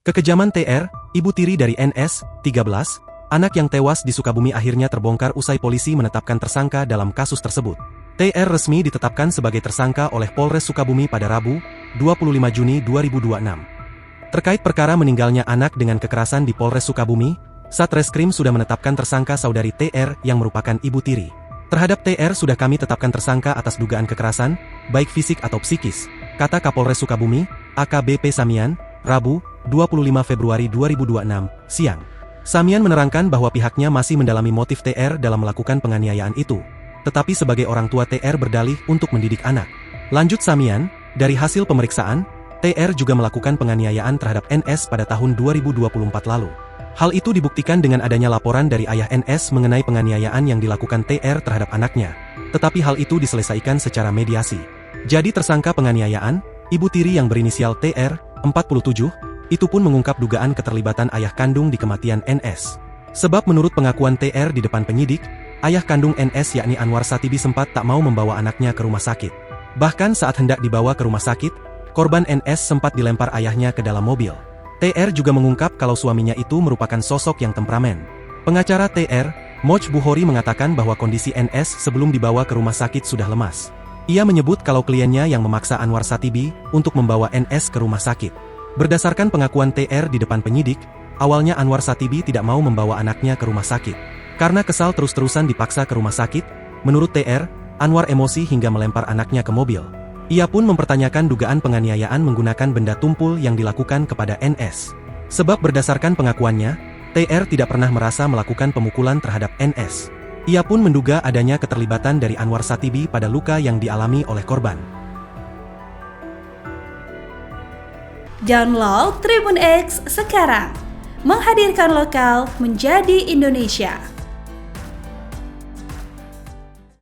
Kekejaman TR, ibu tiri dari NS, 13, anak yang tewas di Sukabumi akhirnya terbongkar usai polisi menetapkan tersangka dalam kasus tersebut. TR resmi ditetapkan sebagai tersangka oleh Polres Sukabumi pada Rabu, 25 Juni 2026. Terkait perkara meninggalnya anak dengan kekerasan di Polres Sukabumi, Satreskrim sudah menetapkan tersangka saudari TR yang merupakan ibu tiri. Terhadap TR sudah kami tetapkan tersangka atas dugaan kekerasan, baik fisik atau psikis, kata Kapolres Sukabumi, AKBP Samian, Rabu, 25 Februari 2026, siang. Samian menerangkan bahwa pihaknya masih mendalami motif TR dalam melakukan penganiayaan itu. Tetapi sebagai orang tua TR berdalih untuk mendidik anak. Lanjut Samian, dari hasil pemeriksaan, TR juga melakukan penganiayaan terhadap NS pada tahun 2024 lalu. Hal itu dibuktikan dengan adanya laporan dari ayah NS mengenai penganiayaan yang dilakukan TR terhadap anaknya. Tetapi hal itu diselesaikan secara mediasi. Jadi tersangka penganiayaan, ibu tiri yang berinisial TR, 47, itu pun mengungkap dugaan keterlibatan ayah kandung di kematian NS. Sebab menurut pengakuan TR di depan penyidik, ayah kandung NS yakni Anwar Satibi sempat tak mau membawa anaknya ke rumah sakit. Bahkan saat hendak dibawa ke rumah sakit, korban NS sempat dilempar ayahnya ke dalam mobil. TR juga mengungkap kalau suaminya itu merupakan sosok yang temperamen. Pengacara TR, Moj Buhori mengatakan bahwa kondisi NS sebelum dibawa ke rumah sakit sudah lemas. Ia menyebut kalau kliennya yang memaksa Anwar Satibi untuk membawa NS ke rumah sakit. Berdasarkan pengakuan TR di depan penyidik, awalnya Anwar Satibi tidak mau membawa anaknya ke rumah sakit. Karena kesal terus-terusan dipaksa ke rumah sakit, menurut TR, Anwar emosi hingga melempar anaknya ke mobil. Ia pun mempertanyakan dugaan penganiayaan menggunakan benda tumpul yang dilakukan kepada NS. Sebab berdasarkan pengakuannya, TR tidak pernah merasa melakukan pemukulan terhadap NS. Ia pun menduga adanya keterlibatan dari Anwar Satibi pada luka yang dialami oleh korban. Download Tribun X sekarang, menghadirkan lokal menjadi Indonesia.